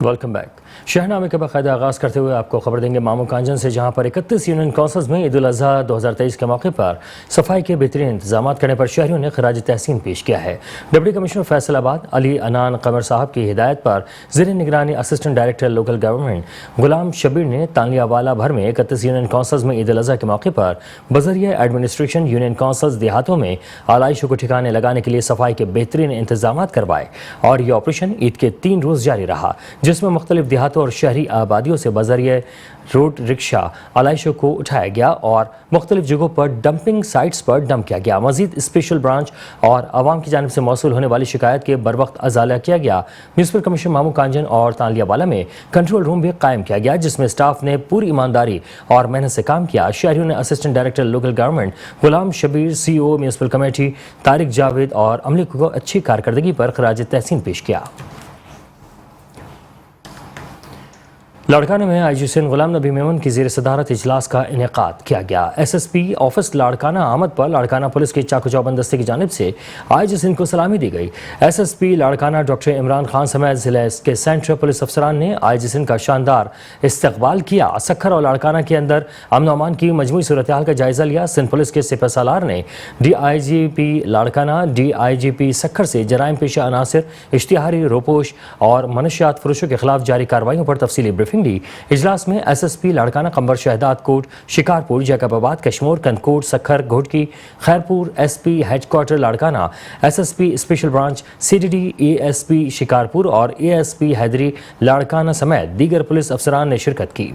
Welcome back. शहनामे के बाकायदा आगाज़ करते हुए आपको खबर देंगे मामू कांजन से, जहां पर 31 यूनियन काउंसिल्स में ईद उल अज़हा 2023 के मौके पर सफाई के बेहतरीन इंतजाम करने पर शहरियों ने खराज तहसीन पेश किया है। डिप्टी कमिश्नर फैसलाबाद अली अनान कमर साहब की हिदायत पर ज़ेर निगरानी assistant director local government Ghulam Shabir ने तालियावाला भर में 31 यूनियन काउंसिल्स में ईद उल अज़हा के मौके पर बज़रिया एडमिनिस्ट्रेशन यूनियन काउंसिल्स देहातों में आलाइशों को ठिकाने लगाने के लिए सफाई के बेहतरीन इंतजाम करवाए और ये ऑपरेशन ईद के 3 रोज़ जारी रहा, जिसमें मुख्तलिफ देहातों और शहरी आबादियों से बज़रिए रोड रिक्शा आलाइशों को उठाया गया और मुख्तलिफ जगहों पर डंपिंग साइट्स पर डंप किया गया। मज़ीद स्पेशल ब्रांच और आवाम की जानिब से मौसूल होने वाली शिकायत के बर वक्त अजाला किया गया। म्यूनसिपल कमिश्नर मामू कांजन और तालियावाला में कंट्रोल रूम भी कायम किया गया, जिसमें स्टाफ ने पूरी ईमानदारी और मेहनत से काम किया। शहरियों ने assistant director local government Ghulam Shabir, CO municipal committee Tariq Javed और अमले को अच्छी कारकर्दगी पर खराज तहसीन पेश किया। लाड़काना में IGCN गुलाम नबी मेमन की ज़ेर सदारत इजलास का इनेकाद किया गया। SSP ऑफिस लाड़काना आमद पर लाड़काना पुलिस के चाकू चौबंद दस्ते की जानिब से IGCN को सलामी दी गई। SSP लाड़काना डॉक्टर इमरान खान समेत ज़िले के सेंट्रल पुलिस अफसरान ने IGCN का शानदार इस्तकबाल किया। सखर और लाड़काना के अंदर अमन और अमान की मजमूई सूरत हाल का जायज़ा लिया। सिंध पुलिस के सिपह सालार ने DIGP लाड़काना, DIGP सखर से जराइम पेशा अनासर, इश्तिहारी रोपोश और मनशियात फरोशों के खिलाफ जारी कार्रवाइयों पर तफसीली ब्रीफिंग दी। इजलास में SSP Larkana Qambar Shahdad Kot, Shikarpur, Jacobabad, Kashmore, Kandhkot, Sukkur, Ghotki, Khairpur, SP headquarter Larkana, SSP special branch, CDD, ASP Shikarpur और ASP हैदरी लाड़काना समेत दीगर पुलिस अफसरान ने शिरकत की।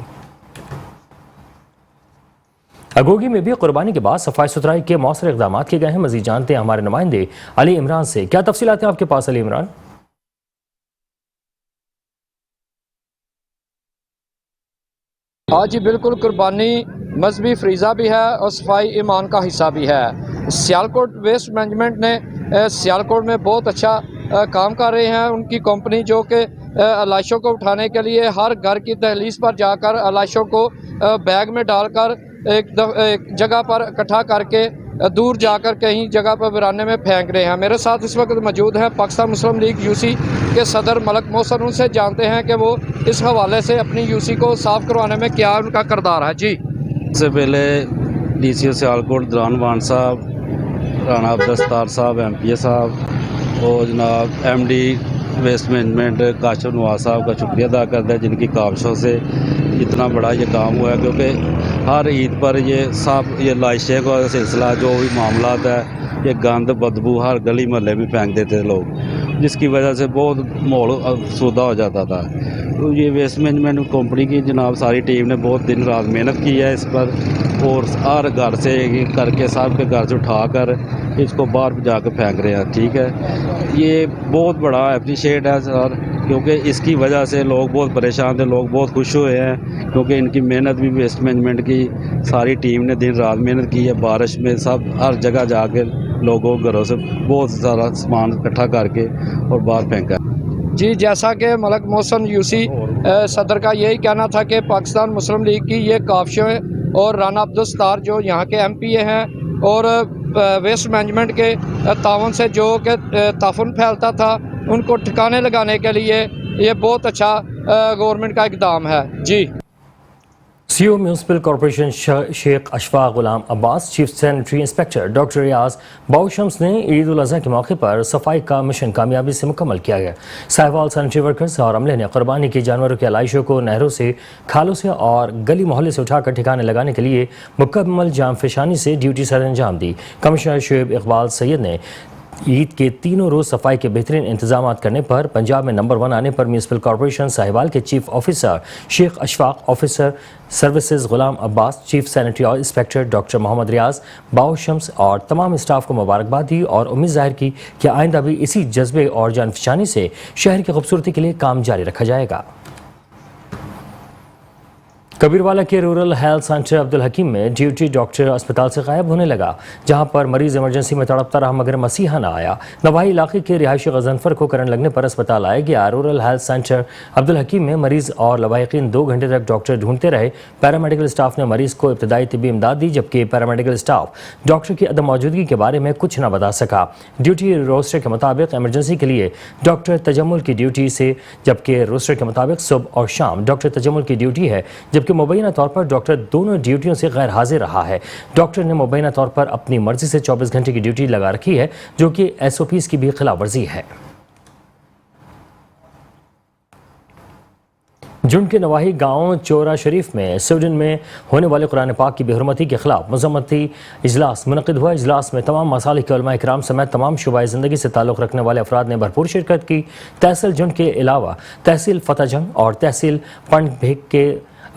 अगोगी में भी कुर्बानी के बाद सफाई सुथराई के मौसर इक़दाम किए गए हैं। मजीद जानते हैं हमारे नुमाइंदे अली इमरान से। क्या तफसीलात हैं आपके पास अली इमरान? हाँ जी बिल्कुल, कुर्बानी मजहबी फ्रीज़ा भी है और सफाई ईमान का हिस्सा भी है। सियालकोट वेस्ट मैनेजमेंट ने सियालकोट में बहुत अच्छा काम कर रहे हैं। उनकी कंपनी जो कि आलाइशों को उठाने के लिए हर घर की दहलीज पर जाकर आलाइशों को बैग में डालकर एक जगह पर इकट्ठा करके दूर जाकर कहीं जगह पर वीराने में फेंक रहे हैं। मेरे साथ इस वक्त मौजूद हैं पाकिस्तान मुस्लिम लीग UC के सदर मलक मोहसन। उनसे जानते हैं कि वो इस हवाले से अपनी UC को साफ़ करवाने में क्या उनका किरदार है। जी, इससे पहले DCO सियालकोट दुरान वान साहब, राना अब्दुल साहब MPA साहब और जनाब MD waste management Kashif Nawaz साहब का शुक्रिया अदा करता है, जिनकी काविशों से इतना बड़ा ये काम हुआ है। क्योंकि हर ईद पर ये लाइशे का सिलसिला, जो भी मामला है, ये गंद बदबू हर गली महल्ले में फेंक देते थे लोग, जिसकी वजह से बहुत माहौल अफसुदा हो जाता था। तो ये वेस्ट मैनेजमेंट कंपनी की जनाब सारी टीम ने बहुत दिन रात मेहनत की है इस पर, और हर घर से करके साहब के घर से उठाकर इसको बाहर जाकर फेंक रहे हैं। ठीक है, ये बहुत बड़ा अप्रिशिएट है सर, क्योंकि इसकी वजह से लोग बहुत परेशान थे, लोग बहुत खुश हुए हैं, क्योंकि इनकी मेहनत भी वेस्ट मैनेजमेंट की सारी टीम ने दिन रात मेहनत की है। बारिश में सब हर जगह जाकर लोगों घरों से बहुत सारा सामान इकट्ठा करके और बाहर फेंका। जी, जैसा कि मलक मोहसन UC सदर का यही कहना था कि पाकिस्तान मुस्लिम लीग की ये काविशें और राना अब्दुल सत्तार जो यहाँ के MPA हैं और वेस्ट मैनेजमेंट के तावन से जो कि ताफुन फैलता था, उनको ठिकाने लगाने के लिए ये बहुत अच्छा गवर्नमेंट का इक़दाम है। जी, CO municipal corporation Sheikh Ashfaq Ghulam Abbas, chief sanitary inspector doctor Riaz Baushams ने ईद उल अज़हा के मौके पर सफाई का मिशन कामयाबी से मुकम्मल किया गया। साहिवाल सैनिटरी वर्कर्स और अमले ने कुर्बानी की जानवरों की आलाइशों को नहरों से, खालों से और गली मोहल्ले से उठाकर ठिकाने लगाने के लिए मुकम्मल जामफशानी से ड्यूटी सर अंजाम दी। कमिश्नर शुएब इकबाल सैयद ने ईद के 3 रोज़ सफाई के बेहतरीन इंतजाम करने पर पंजाब में नंबर 1 आने पर म्यूनसिपल कॉरपोरेशन साहिवाल के chief officer Sheikh Ashfaq, officer services Ghulam Abbas, chief sanitary inspector doctor Mohammad Riaz Baushams और तमाम स्टाफ को मुबारकबाद दी और उम्मीद जाहिर की कि आइंदा भी इसी जज्बे और जानफशानी से शहर की खूबसूरती के लिए काम जारी रखा जाएगा। कबीरवाला के रूरल हेल्थ सेंटर अब्दुल हकीम में ड्यूटी डॉक्टर अस्पताल से गायब होने लगा, जहां पर मरीज इमरजेंसी में तड़पता रहा मगर मसीहा न आया। नवाही इलाके के रिहायशी गजनफर को करंट लगने पर अस्पताल आया गया। रूरल हेल्थ सेंटर अब्दुल हकीम में मरीज और लवाहिकीन 2 घंटे तक डॉक्टर ढूंढते रहे। पैरामेडिकल स्टाफ ने मरीज को इब्तदाई तिब्बी इमदाद दी, जबकि पैरामेडिकल स्टाफ डॉक्टर की अदम मौजूदगी के बारे में कुछ न बता सका। ड्यूटी रोस्टर के मुताबिक इमरजेंसी के लिए डॉक्टर तजम्मुल की ड्यूटी से, जबकि रोस्टर के मुताबिक सुबह और शाम डॉक्टर तजम्मुल की ड्यूटी है, जबकि मुबैना तौर पर डॉक्टर दोनों ड्यूटियों से गैर हाजिर रहा है। डॉक्टर ने मुबैना तौर पर अपनी मर्जी से 24 घंटे की ड्यूटी लगा रखी है, जो कि SOPs की भी खिलाफ वर्जी है। जुंड के नवाही गांव चोरा शरीफ में स्वीडन में होने वाले कुरान पाक की बेहुरमती के खिलाफ मजम्मती इजलास मुनक़िद हुआ। इजलास में तमाम मसालिक के उलमा इकराम समेत तमाम शुबाए ज़िंदगी से ताल्लुक़ रखने वाले अफराद ने भरपूर शिरकत की। तहसील जुंड के अलावा तहसील फतेहजंग और तहसील पंडभेग के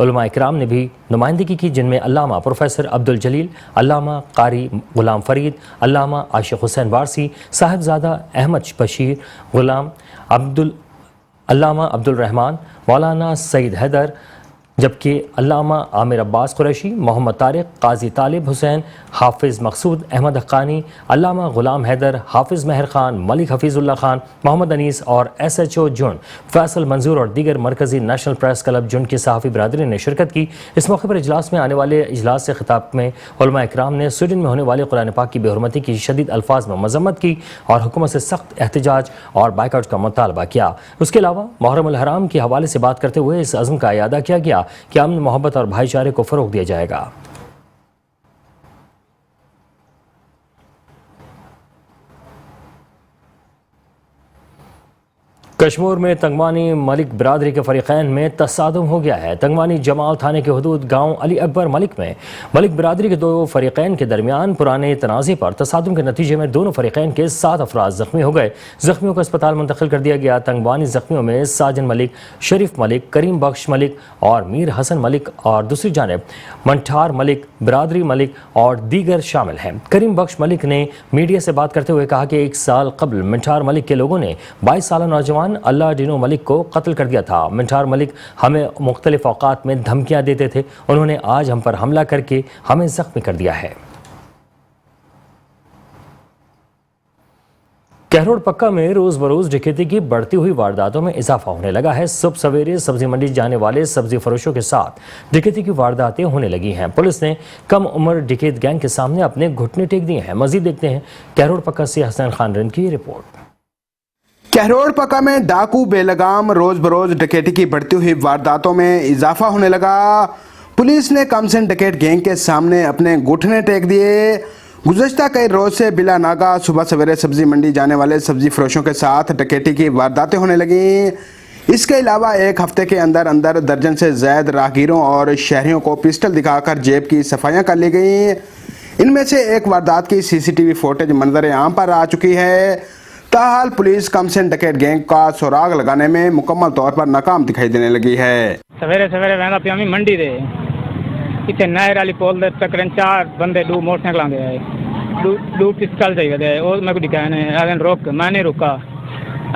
उलमा इकराम ने भी नुमाइंदगी की, जिनमें अल्लामा प्रोफेसर अब्दुल जलील, अल्लामा कारी गुलाम फरीद, अल्लामा आशिक हुसैन वारसी, साहिबजादा अहमद बशीर, गुलाम अल्लामा अब्दुल रहमान, मौलाना सईद हैदर, जबकि अल्लामा आमिर अब्बास कुरैशी, मोहम्मद तारिक, काजी तालिब हुसैन, हाफिज़ मकसूद अहमद हक्कानी, अल्लामा गुलाम हैदर, हाफिज़ महर खान, मलिक हफीज़ुल्लाह खान, मोहम्मद अनीस और SHO जुंड फैसल मंजूर और दीगर मरकज़ी नेशनल प्रेस क्लब जुंड की सहाफ़ी बरादरी ने शिरकत की। इस मौके पर इजलास में आने वाले इजलास से खिताब में उलमा इकराम ने स्वीडन में होने वाले कुरान पाक की बेहुरमती की शदीद अल्फाज में मजम्मत की और हुकूमत से सख्त एहतजाज और बाइकआउट का मुतालबा किया। उसके अलावा मुहर्रम उल हराम के हवाले से बात करते हुए इस अज़्म का इयादा किया गया कि अमन, मोहब्बत और भाईचारे को फरोग दिया जाएगा। कश्मीर में तंगवानी मलिक बरादरी के फरीकैन में तसादुम हो गया है। तंगवानी जमाल थाने के हदूद गांव अली अकबर मलिक में मलिक बरादरी के 2 फरीकैन के दरमियान पुराने तनाज़े पर तसादुम के नतीजे में दोनों फरीकैन के 7 अफराद जख्मी हो गए। जख्मियों को अस्पताल मुंतकिल कर दिया गया। तंगवानी जख्मियों में साजन मलिक, शरीफ मलिक, करीम बख्श मलिक और मीर हसन मलिक और दूसरी जानिब मंठार मलिक, बरादरी मलिक और दीगर शामिल हैं। करीम बख्श मलिक ने मीडिया से बात करते हुए कहा कि 1 साल कबल मंठार मलिक के लोगों ने 22 साल नौजवान अल्लाह डिनो मलिक को कत्ल कर दिया था। मंठार मलिक हमें मुख्तलिफ औकात में धमकियां देते थे। उन्होंने आज हम पर हमला करके हमें जख्मी कर दिया है। कहरोड़ पक्का में रोज बरोज डकैती की बढ़ती हुई वारदातों में इजाफा होने लगा है। सुबह सवेरे सब्जी मंडी जाने वाले सब्जी फरोशों के साथ डकैती की वारदातें होने लगी हैं। पुलिस ने कम उम्र डकैत गैंग के सामने अपने घुटने टेक दिए हैं। मजीद देखते हैं कहरोड़ पक्का से हसन खान रन की रिपोर्ट। कहरोड़ पक्का में डाकू बेलगाम रोज बरोज डकैती की बढ़ती हुई वारदातों में इजाफा होने लगा। पुलिस ने कमसिन डकैत गैंग के सामने अपने घुटने टेक दिए। गुज़श्ता कई रोज से बिला नागा सुबह सवेरे सब्जी मंडी जाने वाले सब्जी फरोशों के साथ डकैती की वारदातें होने लगी। इसके अलावा एक हफ्ते के अंदर अंदर दर्जन से ज्यादा राहगीरों और शहरियों को पिस्टल दिखाकर जेब की सफाइयां कर ली गई। इनमें से एक वारदात की CCTV फुटेज मंजर आम पर आ चुकी है। ताहाल पुलिस कमसिन डकैत गैंग का सुराग लगाने में मुकम्मल तौर पर नाकाम दिखाई देने लगी है। सवेरे सवेरे वहदा पिया मंडी दे इतने नहर वाली पोल दे तकरीबन 4 बंदे 2 मोटरसाइकिल आंदे आए, 2 पिस्टल चाहिए थे। और मैं को दिखाया ने अदन रोक, मैं नहीं रुका,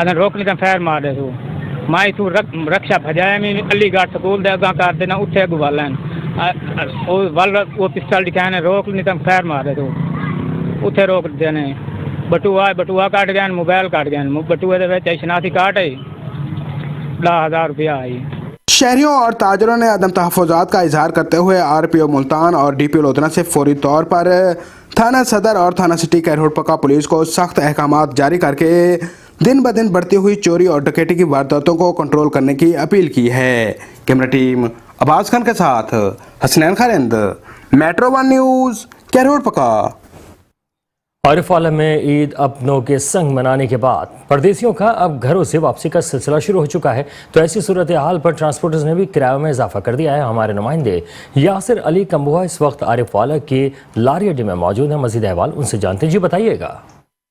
अदन रोक नहीं तो फैर मार दे तू माई तू रक्षा भजाया मैं अलीगढ़ स्कूल दे अगा कर देना उठे गुवालन वो पिस्टल दिखाया ने रोक नहीं तो फैर मार दे तू उठे रोक देने। बटुआ काट गया, मोबाइल काट गया, बटुए दे शनाती काट आई 10,000 रुपया आई। शहरियों और ताजरों ने अदम तहफ़्फ़ुज़ात का इजहार करते हुए RPO मुल्तान और DPO लोधना से फौरी तौर पर थाना सदर और थाना सिटी कहरोड़ पक्का पुलिस को सख्त अहकामात जारी करके दिन ब दिन बढ़ती हुई चोरी और डकैती की वारदातों को कंट्रोल करने की अपील की है। कैमरा टीम अब्बास खान के साथ हसनैन खालिद, मेट्रो 1 न्यूज़, कहरोड़ पक्का। आरिफ आलम में ईद अपनों के संग मनाने के बाद परदेसियों का अब घरों से वापसी का सिलसिला शुरू हो चुका है, तो ऐसी सूरत हाल पर ट्रांसपोर्टर्स ने भी किराए में इजाफा कर दिया है। हमारे नुमाइंदे यासिर अली कम्बुआ इस वक्त आरिफ आलम के लारी अड्डे में मौजूद हैं। मजीद अहवाल उनसे जानते हैं। जी बताइएगा।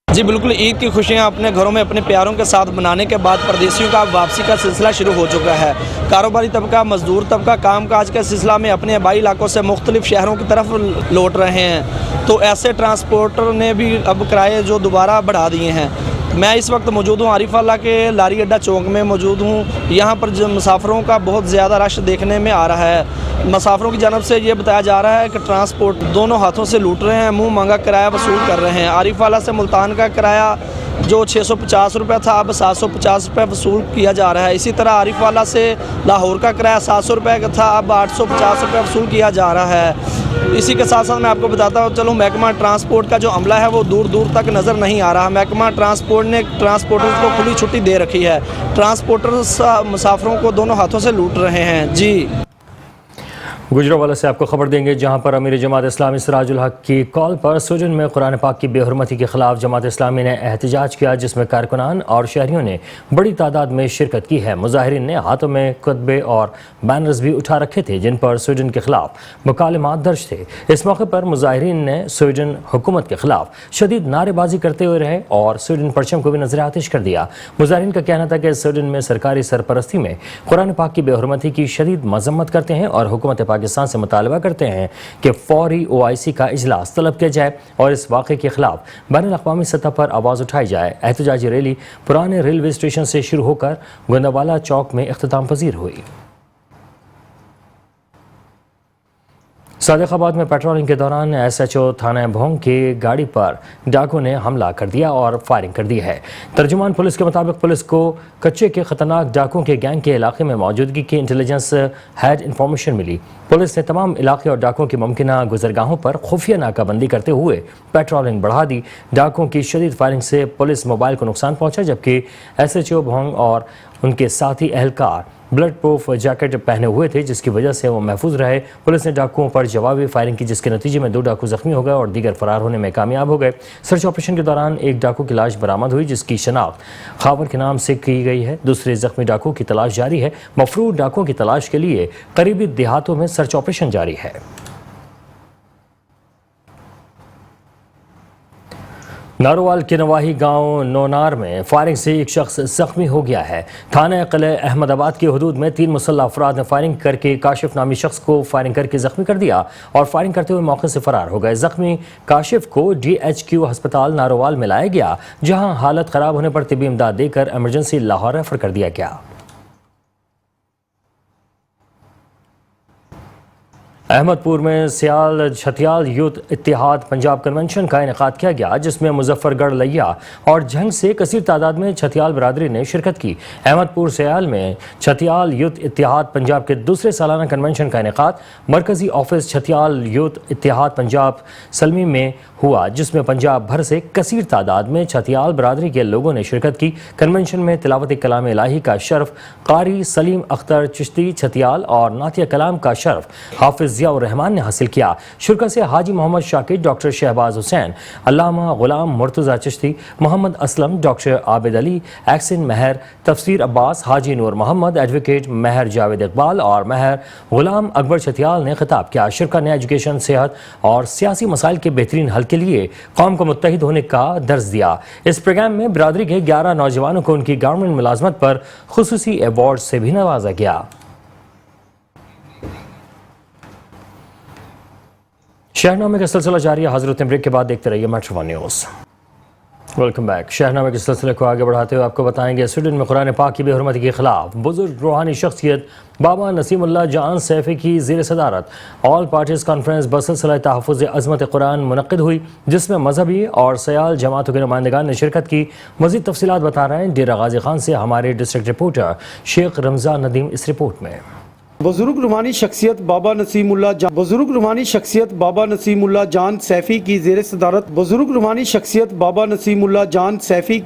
जी बिल्कुल, ईद की खुशियां अपने घरों में अपने प्यारों के साथ मनाने के बाद परदेसियों का वापसी का सिलसिला शुरू हो चुका है। कारोबारी तबका, मजदूर तबका काम काज के सिलसिला में अपने आबाई इलाकों से मुख्तलिफ शहरों की तरफ लौट रहे हैं, तो ऐसे ट्रांसपोर्टर ने भी अब किराए जो दोबारा बढ़ा दिए हैं। मैं इस वक्त मौजूद हूँ आरिफ वाला के लारी अड्डा चौक में मौजूद हूँ। यहाँ पर जो मुसाफिरों का बहुत ज़्यादा रश देखने में आ रहा है। मुसाफिरों की जानब से ये बताया जा रहा है कि ट्रांसपोर्ट दोनों हाथों से लूट रहे हैं, मुँह मांगा किराया वसूल कर रहे हैं। आरिफ वाला से मुल्तान का किराया जो 650 रुपये था अब 750 रुपये वसूल किया जा रहा है। इसी तरह आरिफ वाला से लाहौर का किराया 700 रुपये का था, अब 850 रुपये वसूल किया जा रहा है। इसी के साथ साथ मैं आपको बताता हूँ, चलो महकमा ट्रांसपोर्ट का जो अमला है वो दूर दूर तक नज़र नहीं आ रहा। महकमा ट्रांसपोर्ट ने ट्रांसपोर्टर्स को खुली छुट्टी दे रखी है। ट्रांसपोर्टर्स मुसाफिरों को दोनों हाथों से लूट रहे हैं। जी गुजरांवाला से आपको खबर देंगे, जहां पर अमीर जमात इस्लामी सिराजुल हक की कॉल पर सुजन में कुरान पाक की बेहुरमती के खिलाफ जमात इस्लामी ने एहतजाज किया, जिसमें कारकुनान और शहरियों ने बड़ी तादाद में शिरकत की है। मुजाहिरीन ने हाथों में खुतबे और बैनर्स भी उठा रखे थे जिन पर स्वीडन के खिलाफ मुकालमात दर्ज थे। इस मौके पर मुजाहिरीन ने स्वीडन हुकूमत के खिलाफ शदीद नारेबाजी करते हुए रहे और स्वीडन परचम को भी नजर आतिश कर दिया। मुजाहिरीन का कहना था कि स्वीडन में सरकारी सरपरस्ती में कुरान पाक की बेहुरमती की शदीद मजम्मत करते हैं और हुकूमत पाकिस्तान से मुतालबा करते हैं कि फौरी OIC का इजलास तलब किया जाए और इस वाक़े के खिलाफ बैनुल अक़वामी सतह पर आवाज़ उठाई जाए। एहतजाजी रैली पुराने रेलवे स्टेशन से शुरू होकर गोंदावाला चौक में इख्तिताम पजीर हुई। सादिकाबाद में पेट्रोलिंग के दौरान SHO थाना भोंग की गाड़ी पर डाकुओं ने हमला कर दिया और फायरिंग कर दी है। तर्जुमान पुलिस के मुताबिक पुलिस को कच्चे के खतरनाक डाकुओं के गैंग के इलाके में मौजूदगी की इंटेलिजेंस हैड इंफॉर्मेशन मिली। पुलिस ने तमाम इलाके और डाकुओं की मुमकिना गुजरगाहों पर खुफिया नाकाबंदी करते हुए पेट्रोलिंग बढ़ा दी। डाकुओं की शदीद फायरिंग से पुलिस मोबाइल को नुकसान पहुंचा, जबकि SHO भोंग और उनके साथी एहलकार ब्लड प्रूफ जैकेट पहने हुए थे, जिसकी वजह से वो महफूज रहे। पुलिस ने डाकुओं पर जवाबी फायरिंग की, जिसके नतीजे में 2 डाकू जख्मी हो गए और दीगर फरार होने में कामयाब हो गए। सर्च ऑपरेशन के दौरान एक डाकू की लाश बरामद हुई, जिसकी शनाख्त खावर के नाम से की गई है। दूसरे जख्मी डाकू की तलाश जारी है। मफरूर डाकुओं की तलाश के लिए करीबी देहातों में सर्च ऑपरेशन जारी है। नारोवाल के नवाही गांव नौनार में फायरिंग से एक शख्स जख्मी हो गया है। थाना किले अहमदाबाद की हदूद में 3 मुसल्लह अफराद ने फायरिंग करके काशिफ नामी शख्स को फायरिंग करके जख्मी कर दिया और फायरिंग करते हुए मौके से फरार हो गए। जख्मी काशिफ को DHQ अस्पताल नारोवाल में लाया गया, जहां हालत खराब होने पर तिब्बी इमदाद देकर एमरजेंसी लाहौर रेफर कर दिया गया। अहमदपुर में सियाल छतियाल यूथ इत्तेहाद पंजाब कन्वेंशन का इनेकाद किया गया, जिसमें मुजफ्फरगढ़ लिया और झंग से कसीर तादाद में छतियाल बरादरी ने शिरकत की। अहमदपुर सियाल में छतियाल यूथ इत्तेहाद पंजाब के दूसरे सालाना कन्वेंशन का इनेकाद मरकजी ऑफिस छतियाल यूथ इत्तेहाद पंजाब सलमी में हुआ, जिसमें पंजाब भर से कसीर तादाद में छतियाल बरादरी के लोगों ने शिरकत की। कन्वेंशन में तिलावत कलाम इलाही का शर्फ कारी सलीम अख्तर चिश्ती छतियाल और नातिया कलाम का शर्फ हाफिज जियाउर रहमान ने हासिल किया। शुरा से हाजी मोहम्मद शाकिर, डॉक्टर शहबाज हुसैन, अल्लामा गुलाम मुर्तज़ा चिश्ती, मोहम्मद असलम, डॉक्टर आबिद अली, एक्सिन महर, तफसीर अब्बास, हाजी नूर मोहम्मद, एडवोकेट महर जावेद इकबाल और महर गुलाम अकबर छतियाल ने खिताब किया। शुरा ने एजुकेशन, सेहत और सियासी मसाइल के बेहतरीन हल के लिए कौम को मुत्तहिद होने का दर्ज दिया। इस प्रोग्राम में बिरादरी के 11 नौजवानों को उनकी गवर्नमेंट मुलाजमत पर खुसूसी अवार्ड से भी नवाजा गया। शहरनामे का सिलसिला जारी है। हजरत ब्रेक के बाद देखते रहिए metro one news. Welcome back. शहरनामे के सिलसिले को आगे बढ़ाते हुए आपको बताएंगे, स्वीडन में कुरान पाक की बेहुरमती के खिलाफ बुजुर्ग रूहानी शख्सियत बाबा नसीमुल्लाह जान सैफ़ी की ज़ेर सदारत ऑल पार्टीज़ कॉन्फ्रेंस बसिलसिला तहफ़्फ़ुज़ अज़मत कुरान मुनक़्क़िद हुई, जिसमें मजहबी और सयाल जमातों के नुमाइंदगान ने शिरकत की। मज़ीद तफ़सीलात बता रहे हैं डेरा गाजी खान से हमारे डिस्ट्रिक्ट रिपोर्टर शेख रमज़ान नदीम इस रिपोर्ट में। बुजुर्ग रूहानी शख्सियत बाबा नसीमुल्लाह जान सैफ़ी की ज़ेर सदारत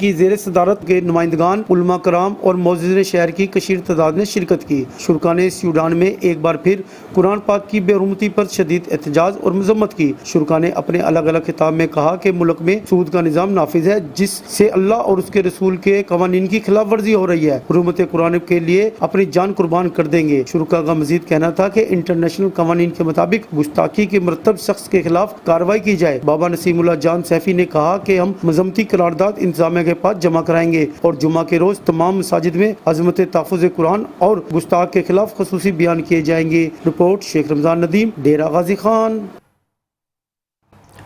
की ज़ेर सदारत के नुमाइंदगान उलमा कराम और मोअज़्ज़िज़ीन शहर की कशीर तादाद ने शिरकत की। शुरा ने सूडान में एक बार फिर कुरान पाक की बेहुरमती पर शदीद एहतजाज और मजम्मत की। शुरा ने अपने अलग अलग खिताब में कहा कि मुल्क में सूद का निज़ाम नाफिज है, जिससे अल्लाह और उसके रसूल के कवानीन की खिलाफ वर्जी हो रही है। हुर्मत कुरान के लिए अपनी जान कुर्बान कर देंगे। शुरा का मजीद कहना था कि इंटरनेशनल कवानीन के मुताबिक गुस्ताखी के मरतब शख्स के खिलाफ कार्रवाई की जाए। बाबा नसीमुल्लाह जान सैफ़ी ने कहा कि हम मजम्मती करारदाद इंतजामिया के पास जमा कराएंगे और जुमा के रोज तमाम मसाजिद में अज़मत तहफ़्फ़ुज़ कुरान और गुस्ताख के खिलाफ ख़ुसूसी बयान किए जाएंगे। रिपोर्ट शेख रमज़ान नदीम, डेरा गाजी खान।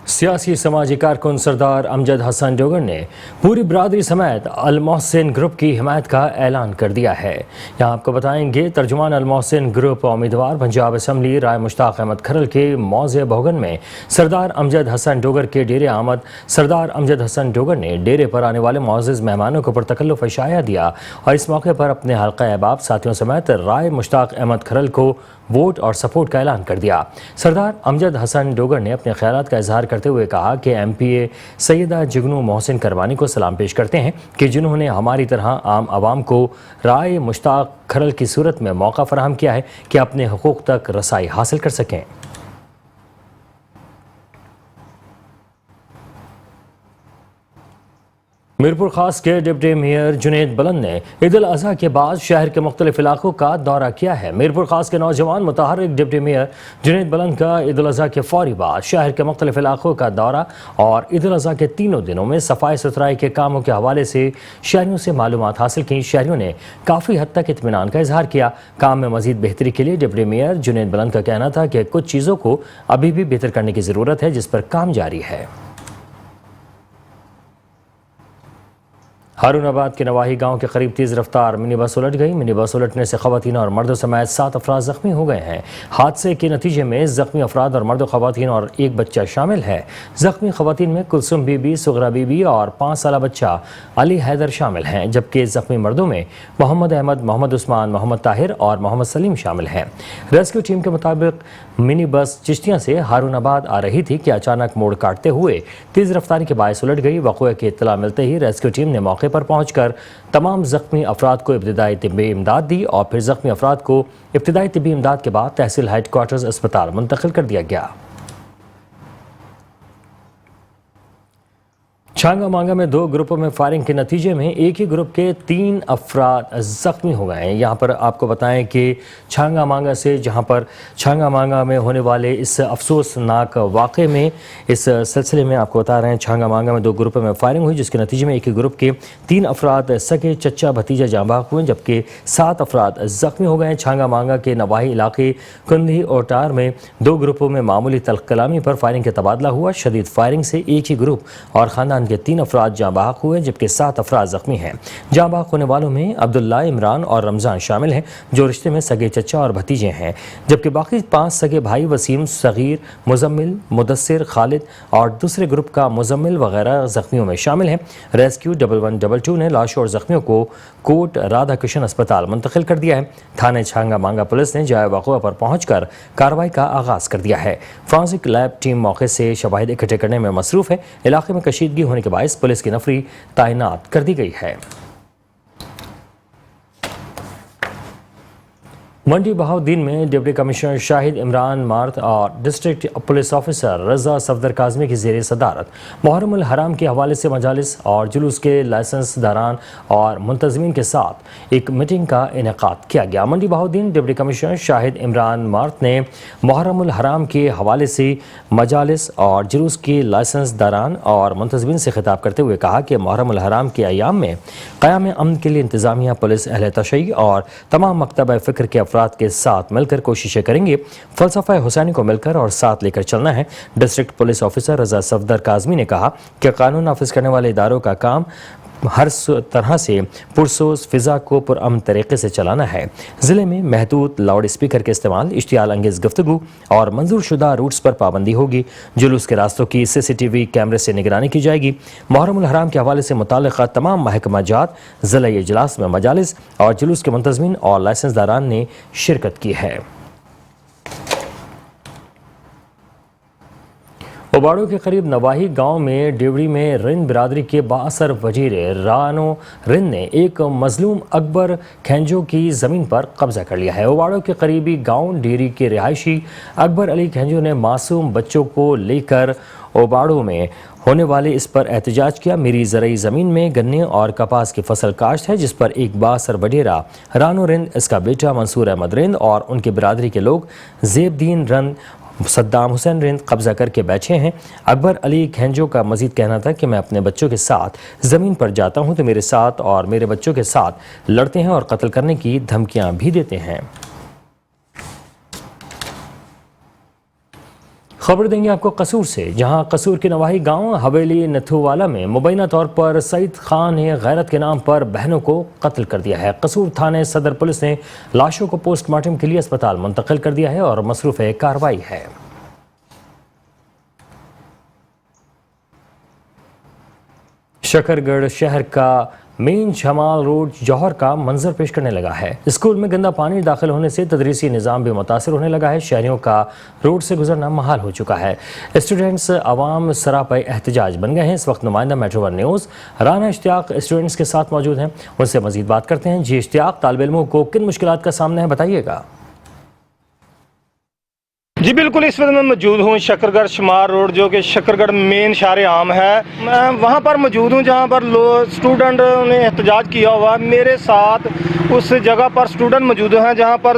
सियासी समाजी कारकुन सरदार अमजद हसन डोगर ने पूरी बरादरी समेत अल मोहसिन ग्रुप की हिमायत का ऐलान कर दिया है। यहाँ आपको बताएंगे तर्जुमान अल मोहसिन ग्रुप उम्मीदवार पंजाब असम्बली राय मुश्ताक अहमद खरल के मौज़े भोगन में सरदार अमजद हसन डोगर के डेरे आमद। सरदार अमजद हसन डोगर ने डेरे पर आने वाले मुअज़्ज़ज़ मेहमानों को पुरतकल्लुफ़ इशाया दिया और इस मौके पर अपने हल्का अहबाब साथियों समेत राय मुश्ताक अहमद खरल को वोट और सपोर्ट का ऐलान कर दिया। सरदार अमजद हसन डोगर ने अपने ख्यालात का इजहार करते हुए कहा कि MPA सैयदा जुगनू मोहसिन करवानी को सलाम पेश करते हैं कि जिन्होंने हमारी तरह आम आवाम को राय मुश्ताक खरल की सूरत में मौका फराहम किया है कि अपने हुकूक तक रसाई हासिल कर सकें। मीरपुर खास के डिप्टी मेयर जुनैद बुलंद ने ईद उल अज़हा के बाद शहर के मुख्तलिफ इलाकों का दौरा किया है। मीरपुर खास के नौजवान मुतहर्रिक डिप्टी मेयर जुनैद बुलंद का ईद उल अज़हा के फौरी बाद शहर के मुख्तलिफ इलाकों का दौरा और ईद उल अज़हा के तीनों दिनों में सफाई सुथराई के कामों के हवाले से शहरियों से मालूमात हासिल की। शहरियों ने काफ़ी हद तक इत्मीनान का इजहार किया। काम में मज़ीद बेहतरी के लिए डिप्टी मेयर जुनैद बुलंद का कहना था कि कुछ चीज़ों को अभी भी बेहतर करने की ज़रूरत है, जिस पर काम जारी है। हारूनाबाद के नवाही गांव के करीब तेज़ रफ्तार मिनी बस उलट गई। मिनी बस उलटने से ख़वातीन और मर्दों समेत 7 अफराद ज़ख्मी हो गए हैं। हादसे के नतीजे में ज़ख्मी अफराद और मर्द ख़वातीन और एक बच्चा शामिल है। ज़ख्मी ख़वातीन में कुलसुम बीबी, सुगरा बीबी और 5 साला बच्चा अली हैदर शामिल हैं, जबकि ज़ख्मी मर्दों में मोहम्मद अहमद, मोहम्मद उस्मान, मोहम्मद ताहिर और मोहम्मद सलीम शामिल हैं। रेस्क्यू टीम के मुताबिक मिनी बस चिश्तियाँ से हारूनाबाद आ रही थी कि अचानक मोड़ काटते हुए तेज़ रफ्तारी के बायस उलट गई। वक़ूए की इत्तला मिलते ही रेस्क्यू टीम ने मौके पर पहुंचकर तमाम ज़ख्मी अफराद को इब्तिदाई तिब्बी इमदाद दी और फिर ज़ख्मी अफराद को इब्तिदाई तिब्बी इमदाद के बाद तहसील हेडक्वार्टर्स अस्पताल मुंतकिल कर दिया गया। छांगा मांगा में 2 ग्रुपों में फायरिंग के नतीजे में एक ही ग्रुप के 3 अफराद जख्मी हो गए हैं। यहाँ पर आपको बताएं कि छांगा मांगा से जहाँ पर छांगा मांगा में होने वाले इस अफसोसनाक वाक़े में इस सिलसिले में आपको बता रहे हैं छांगा मांगा में 2 ग्रुपों में फायरिंग हुई, जिसके नतीजे में एक ही ग्रुप के 3 अफराद सगे चच्चा भतीजा जाँ बहक हुए, जबकि 7 अफराद जख्मी हो गए। छांगा मांगा के नवाही इलाके कुंदी ओटार में 2 ग्रुपों में मामूली तल्ख कलामी पर फायरिंग का तबादला हुआ। शदीद फायरिंग से एक ही ग्रुप और ख़ानदान के 3 अफराद जाँ बहक हुए, जबकि 7 अफराद जख्मी हैं। जाँ बहक होने वालों में अब्दुल्ला, इमरान और रमज़ान शामिल हैं, जो रिश्ते में सगे चचा और भतीजे हैं, जबकि बाकी 5 सगे भाई वसीम, सगीर, मुजम्मिल, मुदस्सिर, खालिद और दूसरे ग्रुप का मुजम्मिल वगैरह जख्मियों में शामिल हैं। रेस्क्यू 1122 ने लाशों और जख्मियों को कोट राधा कृष्ण अस्पताल मुंतकिल कर दिया है। थाने छांगा मांगा पुलिस ने जाए वक़ूआ पर पहुंचकर कार्रवाई का आगाज़ कर दिया है। फॉरेंसिक लैब टीम मौके से शवाहिद इकट्ठे करने में मसरूफ़ है। इलाके में कशीदगी होने के बायस पुलिस की नफरी तैनात कर दी गई है। मंडी बहाउद्दीन में deputy commissioner Shahid Imran math और डिस्ट्रिक्ट पुलिस ऑफिसर रजा सफदर काज़मी की ज़ेर सदारत मुहर्रम उल हराम के हवाले से मजालिस और जुलूस के लाइसेंस दारान और मुंतज़मीन के साथ एक मीटिंग का इनेकाद किया गया। मंडी बहाउद्दीन डिप्टी कमिश्नर शाहिद इमरान मार्थ ने मुहर्रम उल हराम के हवाले से मजालिस और जुलूस के लाइसेंस दारान और मुंतज़मीन से खिताब करते हुए कहा कि मुहर्रम उल हराम के अयाम में क़याम अमन के लिए इंतज़ामिया, पुलिस, अहले तशय्युअ और तमाम मकतब फ़िक्र के अफराद के साथ मिलकर कोशिशें करेंगे। फ़लसफ़ा हुसैनी को मिलकर और साथ लेकर चलना है। डिस्ट्रिक्ट पुलिस ऑफिसर रजा सफदर काज़मी ने कहा कि कानून नाफिज करने वाले इदारों का काम हर तरह से पुरसोस फ़िज़ा को पुरअमन तरीके से चलाना है। ज़िले में महदूद लाउड स्पीकर के इस्तेमाल, इश्तियाल अंगेज़ गुफ्तगू और मंजूर शुदा रूट्स पर पाबंदी होगी। जुलूस के रास्तों की CCTV कैमरे से निगरानी की जाएगी। मुहर्रम उल हराम के हवाले से मुताल्लिक़ा तमाम महकमा जात ज़िला इजलास में मजालिस और जुलूस के मुंतज़मीन और लाइसेंस दारान ने शिरकत की है। ओबाड़ो के करीब नवाही गांव में डेवड़ी में रिंद बिरादरी के बाअसर वजीर रानो रिंद ने एक मजलूम अकबर खेंजो की ज़मीन पर कब्जा कर लिया है। ओबाड़ो के करीबी गांव डेरी के रिहायशी अकबर अली खेंजो ने मासूम बच्चों को लेकर ओबाड़ो में होने वाले इस पर एहतजाज किया। मेरी ज़रई ज़मीन में गन्ने और कपास की फसल काश्त है, जिस पर एक बाअसर वडेरा रानो रिंद, इसका बेटा मंसूर अहमद रिंद और उनकी बिरादरी के लोग ज़ेबदीन रिंद, सद्दाम हुसैन रिंद कब्जा करके बैठे हैं। अकबर अली खेंजो का मजीद कहना था कि मैं अपने बच्चों के साथ ज़मीन पर जाता हूं तो मेरे साथ और मेरे बच्चों के साथ लड़ते हैं और कत्ल करने की धमकियां भी देते हैं। खबर देंगे आपको कसूर से, जहां कसूर के नवाही गांव हवेली नथुवाला में मुबैना तौर पर सईद खान ने गैरत के नाम पर बहनों को कत्ल कर दिया है। कसूर थाने सदर पुलिस ने लाशों को पोस्टमार्टम के लिए अस्पताल मुंतकिल कर दिया है और मसरूफ कार्रवाई है। शकरगढ़ शहर का मेन जमाल रोड जौहर का मंजर पेश करने लगा है। स्कूल में गंदा पानी दाखिल होने से तदरीसी निज़ाम भी मुतासर होने लगा है। शहरियों का रोड से गुजरना महाल हो चुका है। स्टूडेंट्स अवाम सरापे एहतजाज बन गए हैं। इस वक्त नुमाइंदा metro one news Rana Ishtiaq students के साथ मौजूद हैं, उनसे मजीद बात करते हैं। जी इश्तियाक, तालिब इल्मों को किन मुश्किलात का सामना है, बताइएगा। जी बिल्कुल, इस वक्त मैं मौजूद हूँ शकरगढ़ शुमार रोड, जो कि शकरगढ़ मेन शार आम है। मैं वहाँ पर मौजूद हूँ जहाँ पर स्टूडेंट ने एहतजाज किया हुआ है। मेरे साथ उस जगह पर स्टूडेंट मौजूद हैं जहाँ पर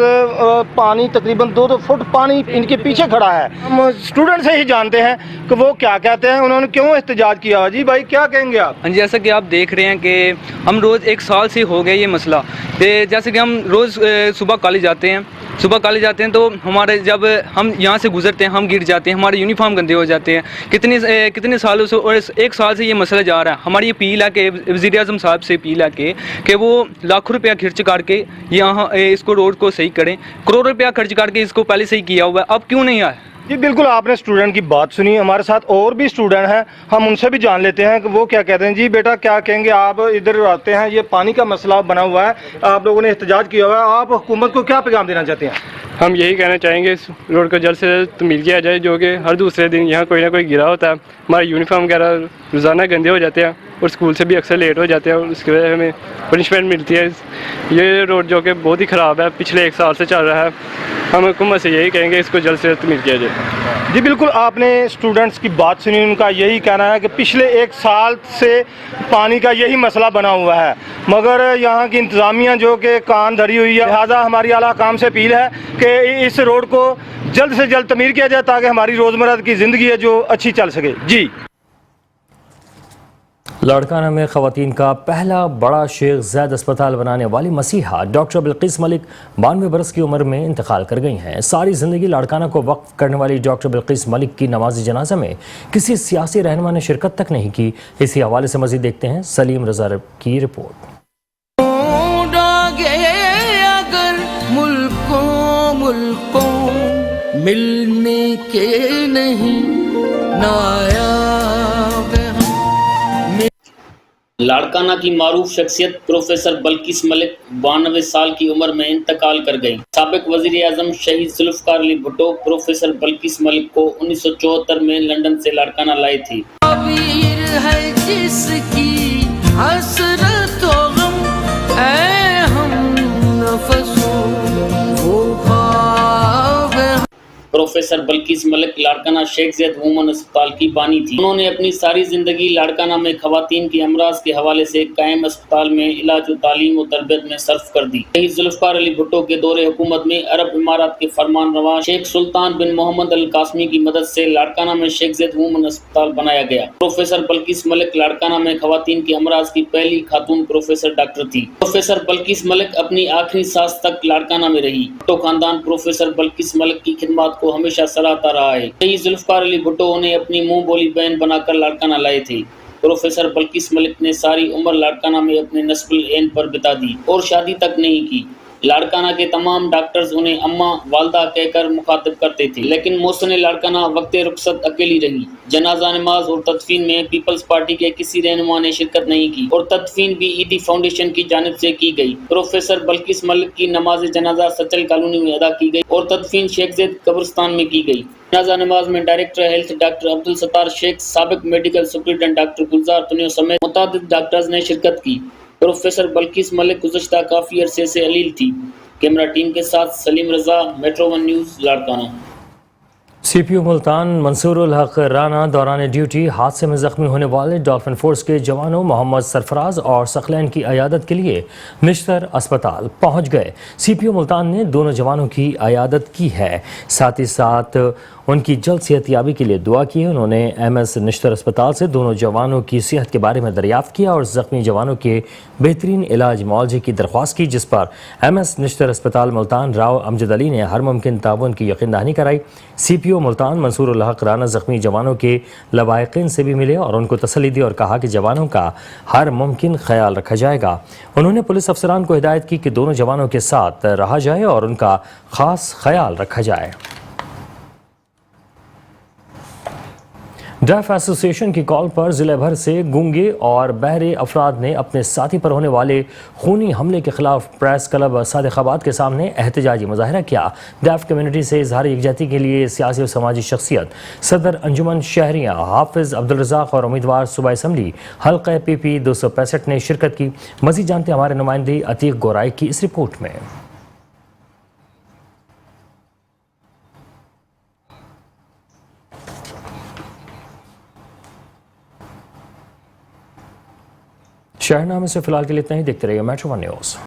पानी तकरीबन 2-2 फुट पानी इनके पीछे खड़ा है। हम स्टूडेंट से ही जानते हैं कि वो क्या कहते हैं, उन्होंने क्यों एहतजाज किया हुआ। जी भाई, क्या कहेंगे आप? हाँ जी, जैसा कि आप देख रहे हैं कि हम रोज़ 1 साल से हो गया ये मसला। जैसे कि हम रोज़ सुबह कॉलेज जाते हैं तो हमारे जब हम यहाँ से गुजरते हैं हम गिर जाते हैं, हमारे यूनिफॉर्म गंदे हो जाते हैं। कितने सालों से, और 1 साल से ये मसला जा रहा है। हमारी अपील है कि वज़ीर आज़म साहब से अपील है कि वो लाखों रुपया खर्च करके यहाँ इसको रोड को सही करें। करोड़ रुपया खर्च करके इसको पहले सही किया हुआ है, अब क्यों नहीं आया? जी बिल्कुल, आपने स्टूडेंट की बात सुनी। हमारे साथ और भी स्टूडेंट हैं, हम उनसे भी जान लेते हैं कि वो क्या कहते हैं। जी बेटा, क्या कहेंगे आप? इधर आते हैं, ये पानी का मसला बना हुआ है, आप लोगों ने एहतजाज किया हुआ है, आप हुकूमत को क्या पैगाम देना चाहते हैं? हम यही कहना चाहेंगे इस रोड को जल्द से जल्द तमीर किया जाए, जो कि हर दूसरे दिन यहाँ कोई ना कोई गिरा होता है। हमारे यूनिफॉर्म वगैरह रोज़ाना गंदे हो जाते हैं और स्कूल से भी अक्सर लेट हो जाते हैं और उसकी वजह से हमें पनिशमेंट मिलती है। ये रोड जो कि बहुत ही ख़राब है, पिछले 1 साल से चल रहा है। हम हुकूमत से यही कहेंगे इसको जल्द से जल्द तमीर किया जाए। जी बिल्कुल, आपने स्टूडेंट्स की बात सुनी। उनका यही कहना है कि पिछले 1 साल से पानी का यही मसला बना हुआ है, मगर यहाँ की इंतज़ामिया जो कि कान धरी हुई है। लिहाजा हमारी आला काम से अपील है कि इस रोड को जल्द से जल्द तमीर किया जाए ताकि हमारी रोज़मर्रा की ज़िंदगी है जो अच्छी चल सके। जी। लाड़काना में ख़वातीन का पहला बड़ा शेख ज़ैद अस्पताल बनाने वाली मसीहा डॉक्टर बिल्किस मलिक 92 बरस की उम्र में इंतकाल कर गई हैं। सारी ज़िंदगी लाड़काना को वक्फ करने वाली डॉक्टर बिल्किस मलिक की नमाज जनाजा में किसी सियासी रहनुमा ने शिरकत तक नहीं की। इसी हवाले से मज़ीद देखते हैं सलीम रज़ा की रिपोर्ट। मिलने के नहीं लाड़काना की मारूफ शख्सियत प्रोफेसर बल्किस मलिक 92 साल की उम्र में इंतकाल कर गई। साबिक वजीर आजम शहीद जुल्फ़िकार अली भुट्टो प्रोफेसर बल्किस मलिक को 1974 में लंदन से लाड़काना लाए थे। प्रोफेसर बल्किस मलिक लाड़काना शेख ज़ैद वुमन अस्पताल की बानी थी। उन्होंने अपनी सारी ज़िंदगी लाड़काना में ख़वातीन की अमराज के हवाले से कायम अस्पताल में इलाज व तालीम व तरबियत में सर्फ कर दी। शहीद जुल्फ़िकार अली भुट्टो के दौरे हुकूमत में अरब इमारात के फरमान रवा शेख सुल्तान बिन मोहम्मद अल कासमी की मदद से लाड़काना में शेख ज़ैद वुमन अस्पताल बनाया गया। प्रोफेसर बल्किस मलिक लाड़काना में ख़वातीन की अमराज की पहली खातून प्रोफेसर डॉक्टर थी। प्रोफेसर बल्किस मलिक अपनी आखिरी सांस तक लाड़काना में रही। भुट्टो खानदान प्रोफेसर बल्किस मलिक की खिदमत को हमेशा सराहता रहा है। शहीद जुल्फ़िकार अली भुट्टो उन्हें अपनी मुंह बोली बहन बनाकर लाड़काना लाए थे। प्रोफेसर बल्किस मलिक ने सारी उम्र लाड़काना में अपने नस्बुल ऐन पर बिता दी और शादी तक नहीं की। लाड़काना के तमाम डॉक्टर्स उन्हें अम्मा वालदा कहकर मुखातिब करते थे, लेकिन मोहसिन लाड़काना वक्ते रुखसत अकेली रही। जनाजा नमाज और तदफीन में पीपल्स पार्टी के किसी रहनुमा ने शिरकत नहीं की और तदफीन भी ईदी फाउंडेशन की जानिब से की गई। प्रोफेसर बल्किस मलिक की नमाज जनाजा सचल कॉलोनी में अदा की गई और तदफीन शेख ज़ैद कब्रिस्तान में की गई। जनाजा नमाज में director health doctor Abdul Sattar Shaikh, साबिक medical superintendent doctor Gulzar Tunio समेत मुतादिद डॉक्टर्स ने शिरकत की। प्रोफेसर बल्किस मलिक गुज़श्ता काफ़ी अरसे से अलील थी। कैमरा टीम के साथ Saleem Raza, metro one news, Larkana. CPO Multan Mansoor ul Haq Rana दौरान ड्यूटी हादसे में जख्मी होने वाले डॉल्फिन फोर्स के जवानों मोहम्मद सरफराज और सकलैन की अयादत के लिए निश्तर अस्पताल पहुंच गए। सीपीओ मुल्तान ने दोनों जवानों की अयादत की है, साथ ही साथ उनकी जल्द सेहतयाबी के लिए दुआ की है। उन्होंने एमएस निश्तर अस्पताल से दोनों जवानों की सेहत के बारे में दरियाफ्त किया और जख्मी जवानों के बेहतरीन इलाज मुआवजे की दरख्वास्त की, जिस पर एमएस निश्तर अस्पताल मुल्तान राव अमजद अली ने हर मुमकिन ताउन की यकीन दहानी कराई। सीपीओ DPO ملتان منصور الحق رانا زخمی جوانوں کے لواحقین سے بھی ملے اور ان کو تسلی دی اور کہا کہ جوانوں کا ہر ممکن خیال رکھا جائے گا. انہوں نے پولیس افسران کو ہدایت کی کہ دونوں جوانوں کے ساتھ رہا جائے اور ان کا خاص خیال رکھا جائے. ڈیف ایسوسی ایشن کی کال پر ضلع بھر سے گونگے اور بہرے افراد نے اپنے ساتھی پر ہونے والے خونی حملے کے خلاف پریس کلب صادق آباد کے سامنے احتجاجی مظاہرہ کیا. ڈیف کمیونٹی سے اظہار یکجہتی کے لیے سیاسی و سماجی شخصیت صدر انجمن شہریاں حافظ عبدالرزاق اور امیدوار صوبائی اسمبلی حلقہ PP 265 نے شرکت کی. مزید جانتے ہمارے نمائندے عتیق گورائی کی اس رپورٹ میں. شہر نامے سے فی الحال کے لیے اتنا ہی. دیکھتے رہیے میٹرو 1 نیوز.